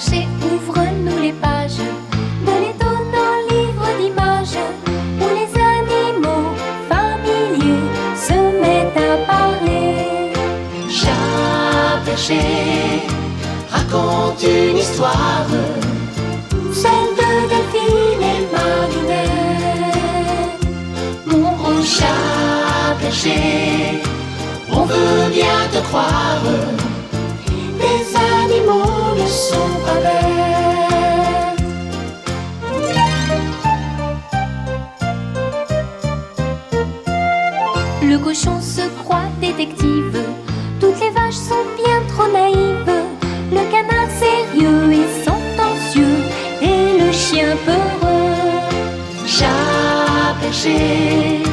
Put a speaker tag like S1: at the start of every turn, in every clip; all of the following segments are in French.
S1: chercher, ouvre-nous les pages de l'étonnant livre d'images où les animaux familiers se mettent à parler.
S2: Chat perché raconte une histoire,
S1: Celle de Delphine et Marinette.
S2: mon gros chat perché, on veut bien te croire.
S1: Les animaux ne sont pas bêtes. Le cochon se croit détective, toutes les vaches sont bien trop naïves. Le canard sérieux et sentencieux, et le chien peureux.
S2: Chat perché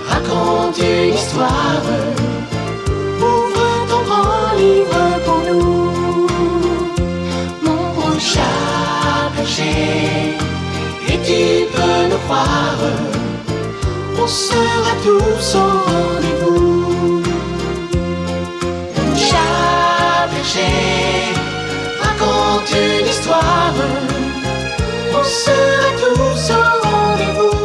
S2: raconte une histoire, ouvre ton grand livre pour nous. Mon gros chat perché, et tu peux nous croire, on sera tous au rendez-vous. Chat perché raconte une histoire, on sera tous au rendez-vous.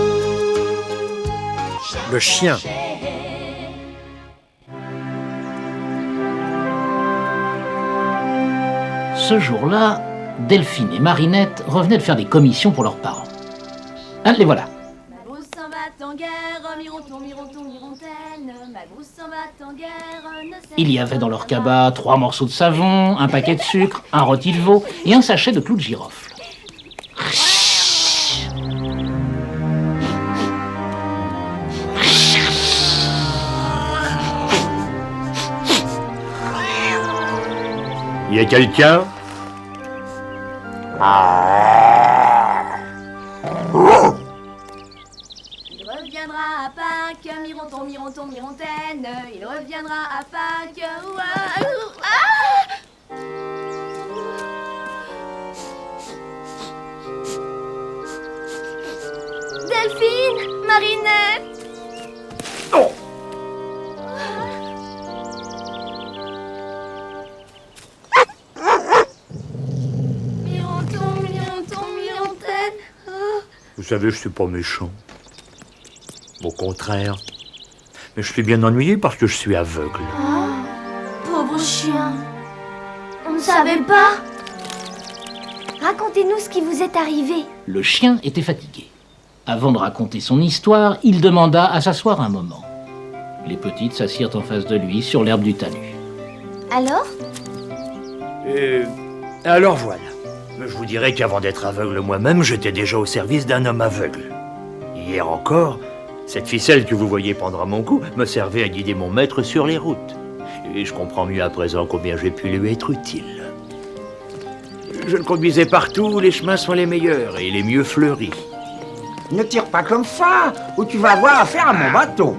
S3: Le chien.
S4: Ce jour-là, Delphine et Marinette revenaient de faire des commissions pour leurs parents. Ah, les voilà.
S5: Ma brousse s'en va en guerre, mironton, mironton, mirontaine. Ma brousse s'en va en guerre, ne sait
S4: Il y avait dans leur cabas 3 morceaux de savon, un paquet de sucre, un rôti de veau et un sachet de clous de girofle.
S3: Y a quelqu'un?
S5: Il reviendra à Pâques, mironton, mironton, mirontaine. Il reviendra à Pâques. Ouah, ouah. Delphine, Marinette.
S3: Oh!
S5: Mironton, mironton, mirontaine. Oh.
S3: Vous savez, je suis pas méchant. Au contraire. Mais je suis bien ennuyé parce que je suis aveugle.
S5: Pauvre chien. On ne savait pas.
S1: Racontez-nous ce qui vous est arrivé.
S4: Le chien était fatigué. Avant de raconter son histoire, il demanda à s'asseoir un moment. Les petites s'assirent en face de lui sur l'herbe du talus.
S1: Alors?
S3: Alors voilà. Je vous dirais qu'avant d'être aveugle moi-même, j'étais déjà au service d'un homme aveugle. Hier encore, cette ficelle que vous voyez pendre à mon cou me servait à guider mon maître sur les routes. Et je comprends mieux à présent combien j'ai pu lui être utile. Je le conduisais partout où les chemins sont les meilleurs et les mieux fleuris.
S6: Ne tire pas comme ça, ou tu vas avoir affaire à mon bateau.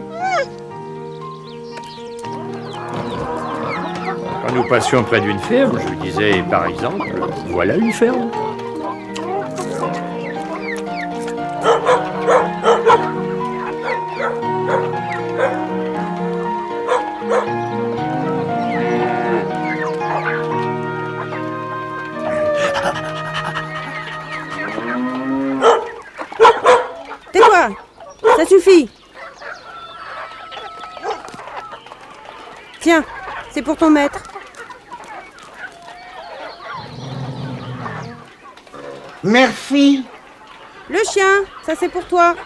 S3: Quand nous passions près d'une ferme, je lui disais, par exemple, voilà une ferme.
S7: Tais-toi, ça suffit. Tiens, c'est pour ton maître.
S6: Merci.
S7: Le chien, ça c'est pour toi.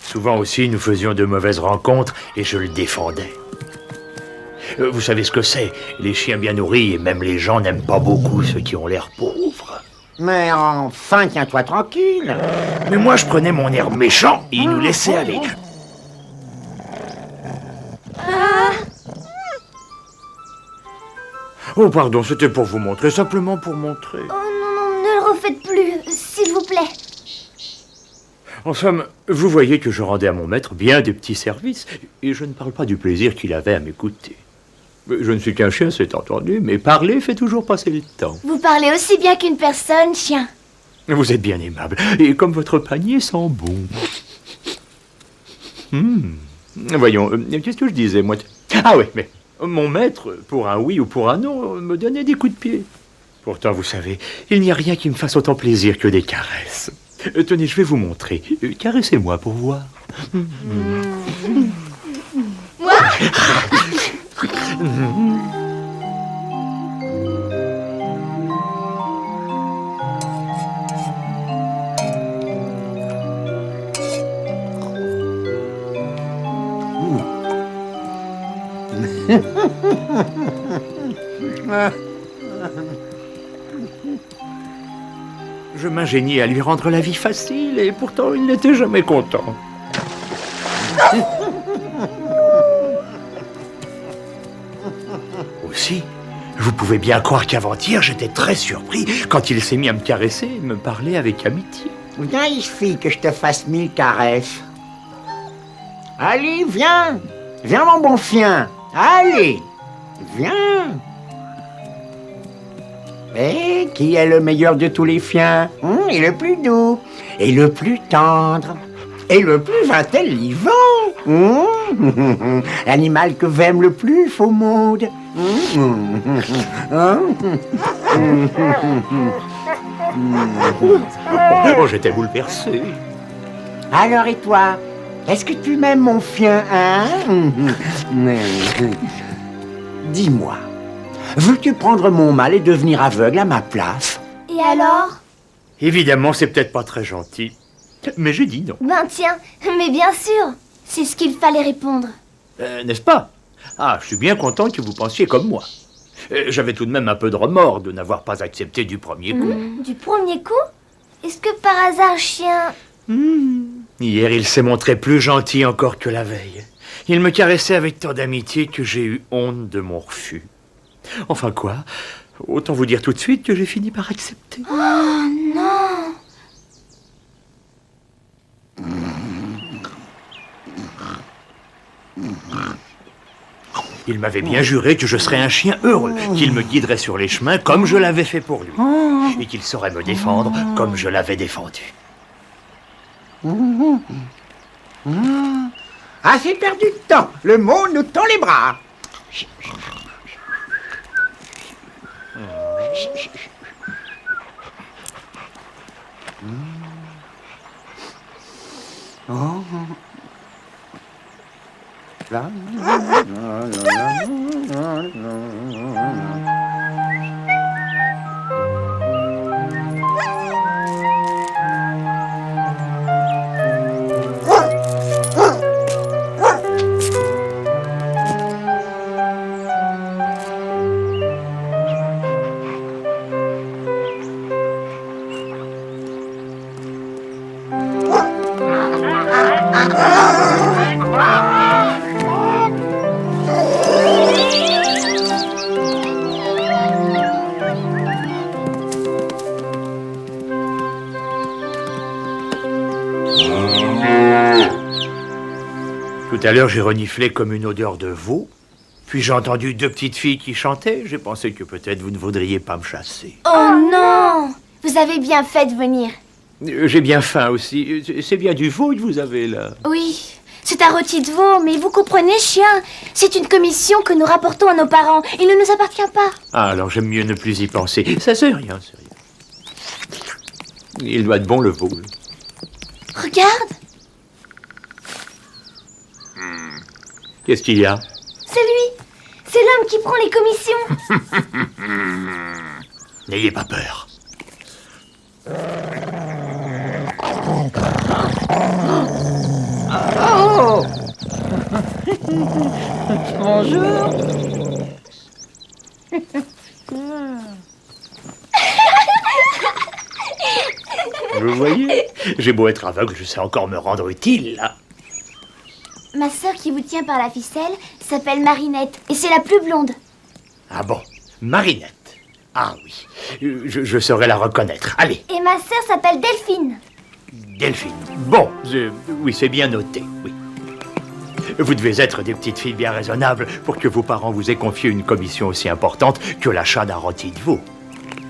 S3: Souvent aussi, nous faisions de mauvaises rencontres et je le défendais. Vous savez ce que c'est? Les chiens bien nourris et même les gens n'aiment pas beaucoup ceux qui ont l'air pauvres.
S6: Mais enfin, tiens-toi tranquille.
S3: Mais moi, je prenais mon air méchant et il nous laissait aller. Oh, pardon, c'était pour vous montrer, simplement pour montrer.
S1: Oh non, non, ne le refaites plus, s'il vous plaît.
S3: En somme, vous voyez que je rendais à mon maître bien des petits services, et je ne parle pas du plaisir qu'il avait à m'écouter. Je ne suis qu'un chien, c'est entendu, mais parler fait toujours passer le temps.
S1: Vous parlez aussi bien qu'une personne, chien.
S3: Vous êtes bien aimable, et comme votre panier sent bon. Voyons, qu'est-ce que je disais, moi? Ah oui, mais mon maître, pour un oui ou pour un non, me donnait des coups de pied. Pourtant, vous savez, il n'y a rien qui me fasse autant plaisir que des caresses. Tenez, je vais vous montrer. Caressez-moi pour voir.
S5: Moi?
S3: Je m'ingéniais à lui rendre la vie facile et pourtant il n'était jamais content. Aussi, vous pouvez bien croire qu'avant-hier j'étais très surpris quand il s'est mis à me caresser et me parler avec amitié.
S6: Viens ici que je te fasse 1000 caresses. Allez, viens. Viens, mon bon chien. Allez, viens. Et qui est le meilleur de tous les chiens? Et le plus doux, et le plus tendre, et le plus intelligent. L'animal que j'aime le plus au monde.
S3: Oh, j'étais bouleversé.
S6: Alors et toi? Est-ce que tu m'aimes, mon chien, hein? Dis-moi, veux-tu prendre mon mal et devenir aveugle à ma place?
S5: Et alors?
S3: Évidemment, c'est peut-être pas très gentil, mais j'ai dit non.
S5: Ben tiens, mais bien sûr, c'est ce qu'il fallait répondre.
S3: N'est-ce pas? Ah, je suis bien content que vous pensiez comme moi. J'avais tout de même un peu de remords de n'avoir pas accepté du premier coup.
S5: Du premier coup? Est-ce que par hasard, chien...
S3: Hier, il s'est montré plus gentil encore que la veille. Il me caressait avec tant d'amitié que j'ai eu honte de mon refus. Enfin quoi, autant vous dire tout de suite que j'ai fini par accepter.
S5: Oh non!
S3: Il m'avait bien juré que je serais un chien heureux, qu'il me guiderait sur les chemins comme je l'avais fait pour lui, et qu'il saurait me défendre comme je l'avais défendu.
S6: Assez perdu de temps. Le mot nous tend les bras.
S3: Tout à l'heure, j'ai reniflé comme une odeur de veau. Puis j'ai entendu deux petites filles qui chantaient. J'ai pensé que peut-être vous ne voudriez pas me chasser.
S5: Oh non! Vous avez bien fait de venir.
S3: J'ai bien faim aussi. C'est bien du veau que vous avez là.
S5: Oui, c'est un rôti de veau, mais vous comprenez, chien, c'est une commission que nous rapportons à nos parents. Il ne nous appartient pas.
S3: Ah, alors j'aime mieux ne plus y penser. Ça, c'est rien, c'est rien. Il doit être bon, le veau.
S5: Regarde,
S3: Qu'est-ce qu'il y a?
S5: c'est lui. C'est l'homme qui prend les commissions.
S3: N'ayez pas peur.
S6: Oh! Bonjour.
S3: Vous voyez? J'ai beau être aveugle, je sais encore me rendre utile, là.
S5: Ma sœur qui vous tient par la ficelle s'appelle Marinette, et c'est la plus blonde.
S3: Ah bon? Marinette. Ah oui. Je saurais la reconnaître. Allez,
S5: Et ma sœur s'appelle Delphine.
S3: Delphine. Bon, oui, c'est bien noté, oui. Vous devez être des petites filles bien raisonnables pour que vos parents vous aient confié une commission aussi importante que l'achat d'un rôti de veau.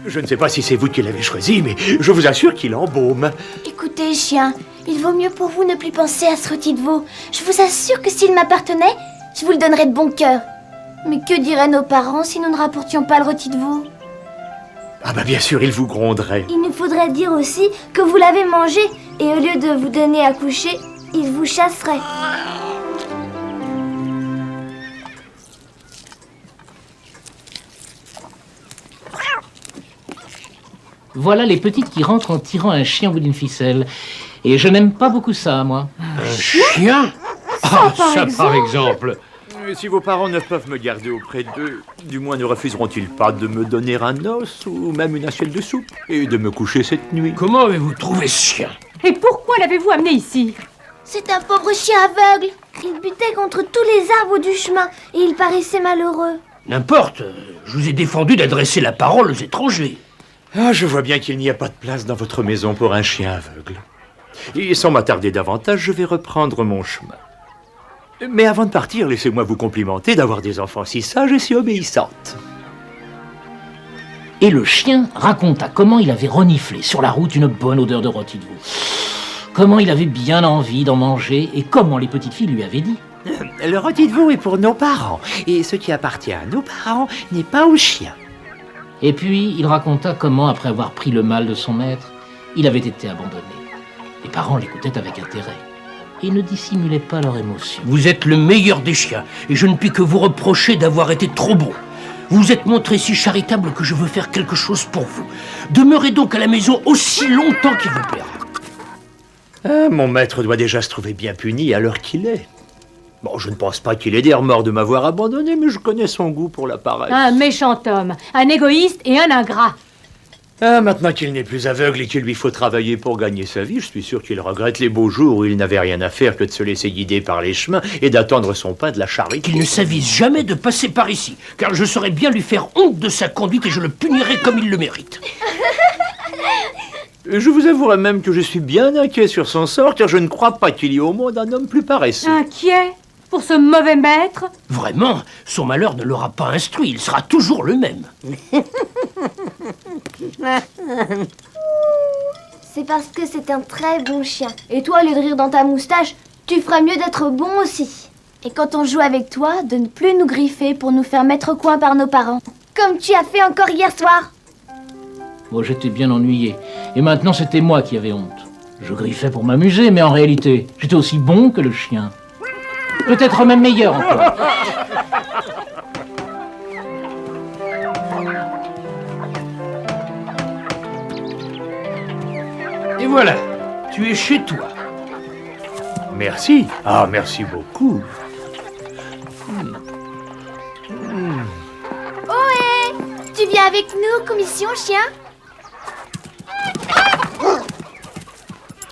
S3: Je ne sais pas si c'est vous qui l'avez choisi, mais je vous assure qu'il embaume.
S5: Écoutez, chien,
S1: Il vaut mieux pour vous ne plus penser à ce rôti de veau. Je vous assure que s'il m'appartenait, je vous le donnerais de bon cœur. Mais que diraient nos parents si nous ne rapportions pas le rôti de veau?
S3: Ah bah bien sûr, il vous gronderait.
S1: Il nous faudrait dire aussi que vous l'avez mangé, et au lieu de vous donner à coucher, il vous chasserait.
S4: Voilà les petites qui rentrent en tirant un chien au bout d'une ficelle. Et je n'aime pas beaucoup ça, moi.
S6: Un chien? Ah, ça par exemple.
S3: Si vos parents ne peuvent me garder auprès d'eux, du moins ne refuseront-ils pas de me donner un os ou même une assiette de soupe et de me coucher cette nuit?
S6: Comment avez-vous trouvé ce chien?
S8: Et pourquoi l'avez-vous amené ici?
S1: C'est un pauvre chien aveugle. Il butait contre tous les arbres du chemin, et il paraissait malheureux.
S6: N'importe, je vous ai défendu d'adresser la parole aux étrangers.
S3: Ah, je vois bien qu'il n'y a pas de place dans votre maison pour un chien aveugle. Et sans m'attarder davantage, je vais reprendre mon chemin. Mais avant de partir, laissez-moi vous complimenter d'avoir des enfants si sages et si obéissantes.
S4: Et le chien raconta comment il avait reniflé sur la route une bonne odeur de rôti de veau. Comment il avait bien envie d'en manger et comment les petites filles lui avaient dit.
S3: Le rôti de veau est pour nos parents, et ce qui appartient à nos parents n'est pas aux chiens.
S4: Et puis il raconta comment, après avoir pris le mal de son maître, il avait été abandonné. Les parents l'écoutaient avec intérêt et ne dissimulaient pas leur émotion.
S6: Vous êtes le meilleur des chiens, et je ne puis que vous reprocher d'avoir été trop bon. Vous vous êtes montré si charitable que je veux faire quelque chose pour vous. Demeurez donc à la maison aussi longtemps qu'il vous plaira.
S3: Ah, mon maître doit déjà se trouver bien puni à l'heure qu'il est. Bon, je ne pense pas qu'il ait des remords de m'avoir abandonné, mais je connais son goût pour la paresse.
S8: Un méchant homme, un égoïste et un ingrat.
S3: Ah, maintenant qu'il n'est plus aveugle et qu'il lui faut travailler pour gagner sa vie, je suis sûr qu'il regrette les beaux jours où il n'avait rien à faire que de se laisser guider par les chemins et d'attendre son pain de la charité.
S6: Qu'il ne s'avise jamais de passer par ici, car je saurais bien lui faire honte de sa conduite et je le punirai comme il le mérite.
S3: Je vous avouerai même que je suis bien inquiet sur son sort, car je ne crois pas qu'il y ait au monde un homme plus paresseux.
S8: Inquiet pour ce mauvais maître?
S6: Vraiment, son malheur ne l'aura pas instruit, il sera toujours le même.
S1: C'est parce que c'est un très bon chien. Et toi, au lieu de rire dans ta moustache, tu ferais mieux d'être bon aussi. Et quand on joue avec toi, de ne plus nous griffer pour nous faire mettre au coin par nos parents. Comme tu as fait encore hier soir.
S4: Bon, j'étais bien ennuyé. Et maintenant, c'était moi qui avais honte. Je griffais pour m'amuser, mais en réalité, j'étais aussi bon que le chien. Peut-être même meilleur encore.
S6: Et voilà, tu es chez toi.
S3: Merci. Ah, merci beaucoup.
S1: Ohé! Tu viens avec nous, commission chien?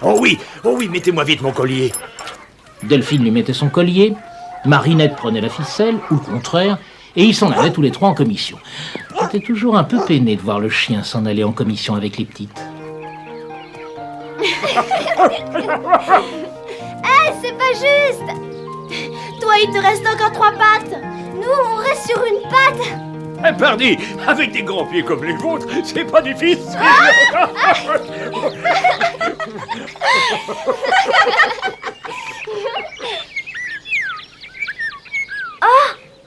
S3: Oh oui, mettez-moi vite mon collier.
S4: Delphine lui mettait son collier, Marinette prenait la ficelle, ou le contraire, et ils s'en allaient tous les trois en commission. J'étais toujours un peu peiné de voir le chien s'en aller en commission avec les petites.
S1: C'est pas juste! Toi, il te reste encore 3 pattes. Nous, on reste sur une patte.
S3: Pardi, avec des grands pieds comme les vôtres, c'est pas difficile.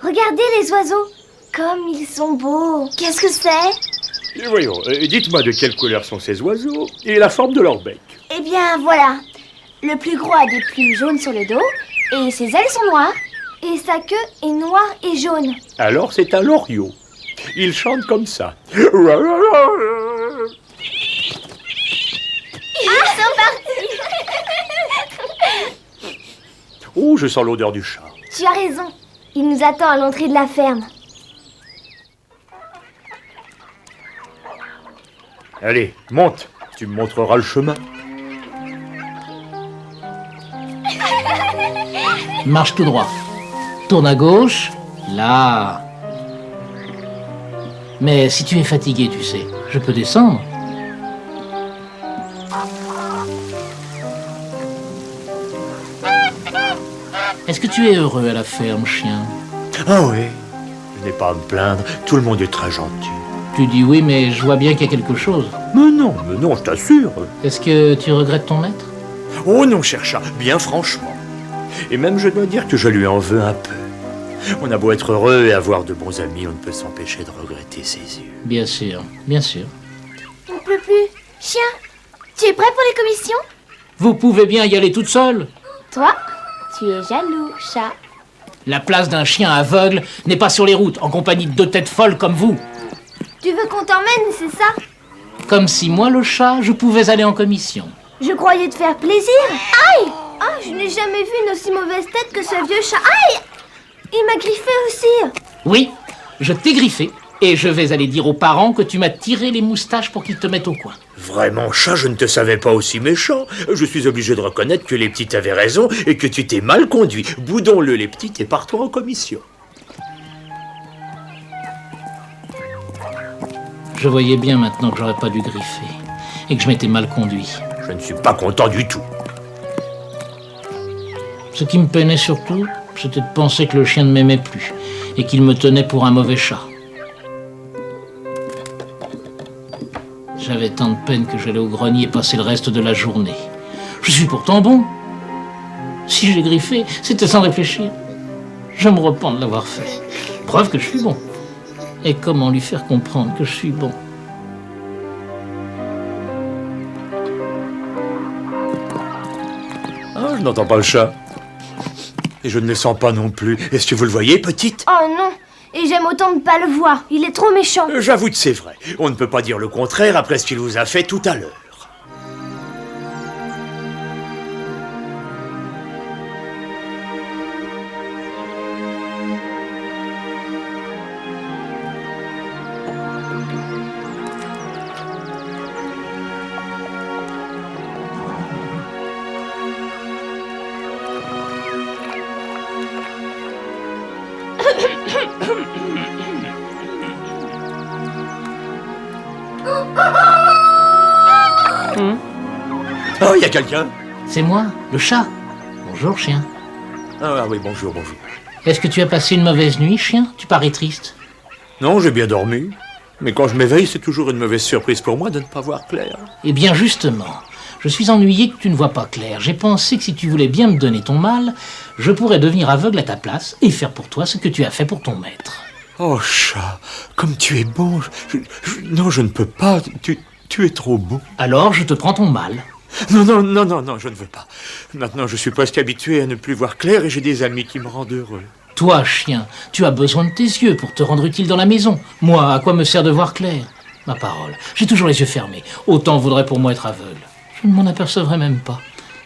S1: Regardez les oiseaux. Comme ils sont beaux. Qu'est-ce que c'est?
S3: Et voyons, dites-moi de quelle couleur sont ces oiseaux et la forme de leur bec.
S1: Eh bien, voilà. Le plus gros a des plumes jaunes sur le dos, et ses ailes sont noires, et sa queue est noire et jaune.
S3: Alors c'est un loriot. Il chante comme ça.
S1: Ils sont partis.
S3: Oh, je sens l'odeur du chat.
S1: Tu as raison. Il nous attend à l'entrée de la ferme.
S3: Allez, monte. Tu me montreras le chemin.
S4: Marche tout droit. Tourne à gauche, là. Mais si tu es fatigué, tu sais, je peux descendre. Est-ce que tu es heureux à la ferme, chien?
S3: Ah oui, je n'ai pas à me plaindre. Tout le monde est très gentil.
S4: Tu dis oui, mais je vois bien qu'il y a quelque chose.
S3: Mais non, je t'assure.
S4: Est-ce que tu regrettes ton maître?
S3: Oh non, cher chat, bien franchement. Et même je dois dire que je lui en veux un peu. On a beau être heureux et avoir de bons amis, on ne peut s'empêcher de regretter ses yeux.
S4: Bien sûr, bien sûr.
S5: On ne peut plus. Chien, tu es prêt pour les commissions?
S4: Vous pouvez bien y aller toute seule.
S5: Toi, tu es jaloux, chat.
S4: La place d'un chien aveugle n'est pas sur les routes, en compagnie de 2 têtes folles comme vous.
S5: Tu veux qu'on t'emmène, c'est ça?
S4: Comme si moi, le chat, je pouvais aller en commission.
S5: Je croyais te faire plaisir. Aïe! Ah, je n'ai jamais vu une aussi mauvaise tête que ce vieux chat. Aïe! Il m'a griffé aussi.
S4: Oui, je t'ai griffé, et je vais aller dire aux parents que tu m'as tiré les moustaches pour qu'ils te mettent au coin.
S3: Vraiment, chat, je ne te savais pas aussi méchant. Je suis obligé de reconnaître que les petites avaient raison et que tu t'es mal conduit. Boudons-le, les petites, et partons en commission.
S4: Je voyais bien maintenant que j'aurais pas dû griffer, et que je m'étais mal conduit.
S3: Je ne suis pas content du tout.
S4: Ce qui me peinait surtout, c'était de penser que le chien ne m'aimait plus, et qu'il me tenait pour un mauvais chat. J'avais tant de peine que j'allais au grenier passer le reste de la journée. Je suis pourtant bon. Si j'ai griffé, c'était sans réfléchir. Je me repens de l'avoir fait. Preuve que je suis bon. Et comment lui faire comprendre que je suis bon?
S3: Ah, je n'entends pas le chat. Et je ne le sens pas non plus. Est-ce que vous le voyez, petite?
S5: Oh non! Et j'aime autant ne pas le voir. Il est trop méchant.
S3: J'avoue que c'est vrai. On ne peut pas dire le contraire après ce qu'il vous a fait tout à l'heure. Oh, il y a quelqu'un?
S4: C'est moi, le chat. Bonjour, chien.
S3: Ah oui, bonjour, bonjour.
S4: Est-ce que tu as passé une mauvaise nuit, chien? Tu parais triste.
S3: Non, j'ai bien dormi. Mais quand je m'éveille, c'est toujours une mauvaise surprise pour moi de ne pas voir clair.
S4: Eh bien, justement, je suis ennuyé que tu ne vois pas clair. J'ai pensé que si tu voulais bien me donner ton mal, je pourrais devenir aveugle à ta place et faire pour toi ce que tu as fait pour ton maître.
S3: Oh, chat, comme tu es bon. Non, je ne peux pas. Tu es trop bon.
S4: Alors, je te prends ton mal.
S3: Non, je ne veux pas. Maintenant, je suis presque habitué à ne plus voir clair et j'ai des amis qui me rendent heureux.
S4: Toi, chien, tu as besoin de tes yeux pour te rendre utile dans la maison. Moi, à quoi me sert de voir clair? Ma parole, j'ai toujours les yeux fermés. Autant vaudrait pour moi être aveugle. Je ne m'en apercevrais même pas.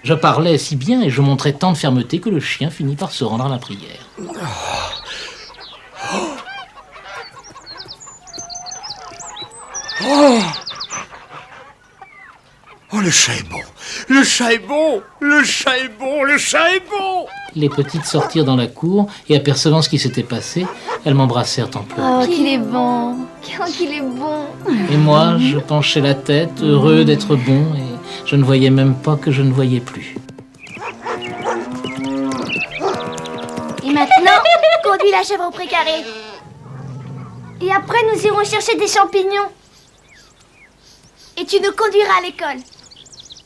S4: Je parlais si bien et je montrais tant de fermeté que le chien finit par se rendre à la prière.
S3: Oh, le chat est bon. Le chat est bon. Le chat est bon. Le chat est bon.
S4: Les petites sortirent dans la cour et apercevant ce qui s'était passé, elles m'embrassèrent en pleurant.
S5: Oh, qu'il est bon. Qu'il est bon.
S4: Et moi, je penchais la tête, heureux d'être bon, et je ne voyais même pas que je ne voyais plus.
S5: Et maintenant, conduis la chèvre au précaré. Et après, nous irons chercher des champignons. Et tu nous conduiras à l'école.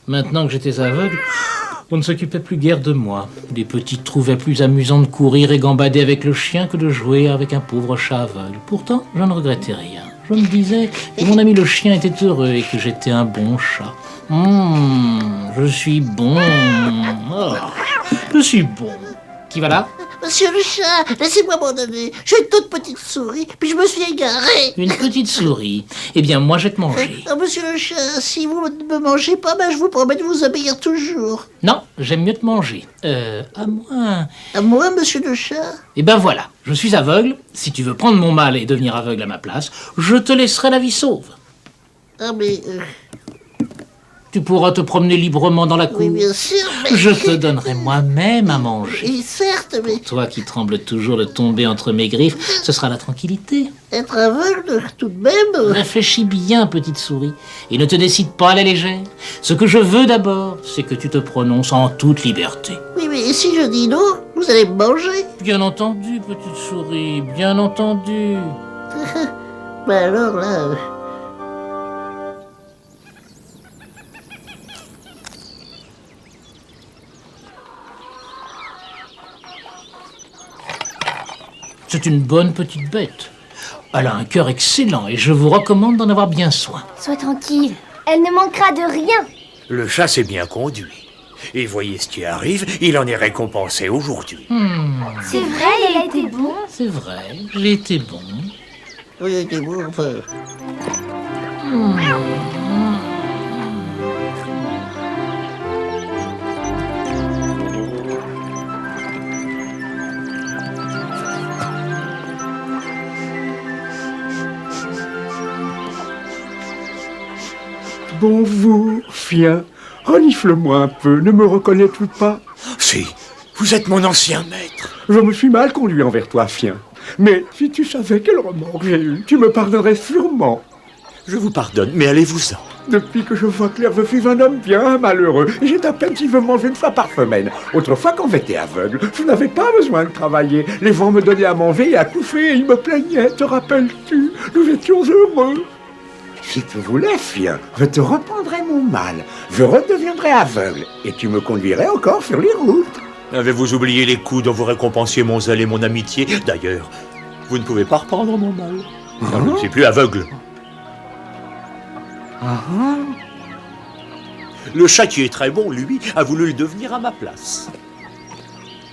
S4: Maintenant que j'étais aveugle, on ne s'occupait plus guère de moi. Les petites trouvaient plus amusant de courir et gambader avec le chien que de jouer avec un pauvre chat aveugle. Pourtant, je ne regrettais rien. Je me disais que mon ami le chien était heureux et que j'étais un bon chat. Je suis bon. Oh, je suis bon. Qui va là?
S9: Monsieur le chat, laissez-moi m'en-donner. J'ai une toute petite souris, puis je me suis égaré.
S4: Une petite souris. Eh bien, moi, je vais te manger.
S9: Oh, monsieur le chat, si vous ne me mangez pas, je vous promets de vous obéir toujours.
S4: Non, j'aime mieux te manger. À moins...
S9: À moi, monsieur le chat?
S4: Eh ben voilà, je suis aveugle. Si tu veux prendre mon mal et devenir aveugle à ma place, je te laisserai la vie sauve.
S9: Ah, mais...
S4: Tu pourras te promener librement dans la cour.
S9: Oui, bien sûr, mais...
S4: Je te donnerai moi-même à manger.
S9: Et certes, mais...
S4: Toi qui trembles toujours de tomber entre mes griffes, ce sera la tranquillité.
S9: Être aveugle, tout de même...
S4: Réfléchis bien, petite souris, et ne te décide pas à la légère. Ce que je veux d'abord, c'est que tu te prononces en toute liberté.
S9: Oui, mais si je dis non, vous allez me manger.
S4: Bien entendu, petite souris, bien entendu.
S9: Alors là...
S4: C'est une bonne petite bête. Elle a un cœur excellent et je vous recommande d'en avoir bien soin.
S5: Sois tranquille, elle ne manquera de rien.
S3: Le chat s'est bien conduit. Et voyez ce qui arrive, il en est récompensé aujourd'hui.
S5: C'est vrai, il a été bon.
S4: C'est vrai, j'ai été bon.
S9: Oui, c'est bon, enfin.
S10: Bon vous, chien, renifle-moi un peu, ne me reconnais-tu pas?
S3: Si, vous êtes mon ancien maître.
S10: Je me suis mal conduit envers toi, chien. Mais si tu savais quel remords j'ai eu, tu me pardonnerais sûrement.
S3: Je vous pardonne, mais allez-vous-en.
S10: Depuis que je vois clair, je suis un homme bien malheureux. Et j'ai à peine si je mange une fois par semaine. Autrefois, quand j'étais aveugle, je n'avais pas besoin de travailler. Les gens me donnaient à manger et à coucher et ils me plaignaient. Te rappelles-tu? Nous étions heureux. Si tu voulais, chien, je te reprendrais mon mal. Je redeviendrais aveugle et tu me conduirais encore sur les routes.
S3: Avez-vous oublié les coups dont vous récompensiez mon zèle et mon amitié? D'ailleurs, vous ne pouvez pas reprendre mon mal. Car je ne suis plus aveugle. Le chat qui est très bon, lui, a voulu le devenir à ma place.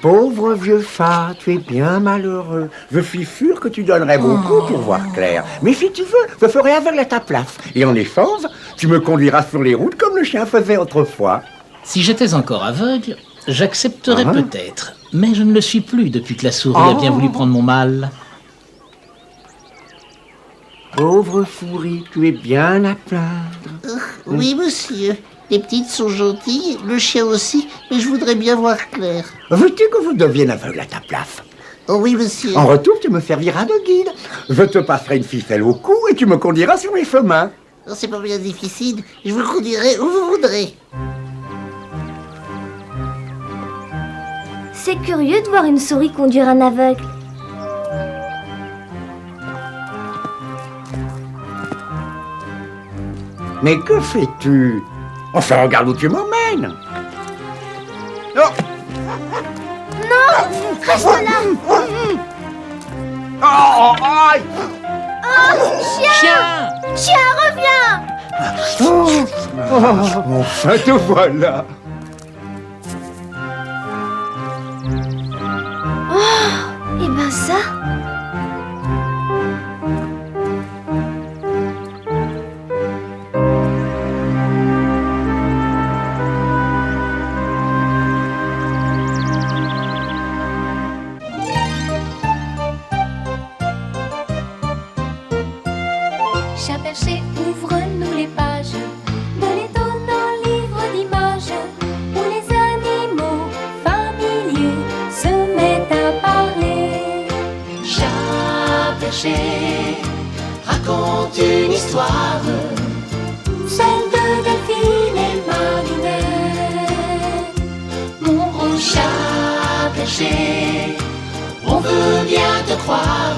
S10: Pauvre vieux chat, tu es bien malheureux. Je suis sûr que tu donnerais beaucoup pour voir clair. Mais si tu veux, je ferai aveugle à ta place. Et en échange, tu me conduiras sur les routes comme le chien faisait autrefois.
S4: Si j'étais encore aveugle, j'accepterais peut-être. Mais je ne le suis plus depuis que la souris a bien voulu prendre mon mal.
S10: Pauvre souris, tu es bien à plaindre.
S9: Oui, monsieur. Les petites sont gentilles, le chien aussi, mais je voudrais bien voir clair.
S10: Veux-tu que je devienne aveugle à ta place?
S9: Oh oui, monsieur.
S10: En retour, tu me serviras de guide. Je te passerai une ficelle au cou et tu me conduiras sur mes chemins.
S9: Oh, c'est pas bien difficile, je vous conduirai où vous voudrez.
S5: C'est curieux de voir une souris conduire un aveugle.
S10: Mais que fais-tu? Enfin, regarde où tu m'emmènes. Oh!
S5: Non! Reste là!
S10: Oh, aïe!
S5: Oh, chien! Chien, reviens!
S10: Enfin, te voilà.
S5: Eh ben ça...
S1: Chat perché, ouvre-nous les pages de l'étonnant livre d'images où les animaux familiers se mettent à parler.
S2: Chat perché, raconte une histoire.
S1: Celle de Delphine et Marinette.
S2: Mon gros chat perché, on veut bien te croire.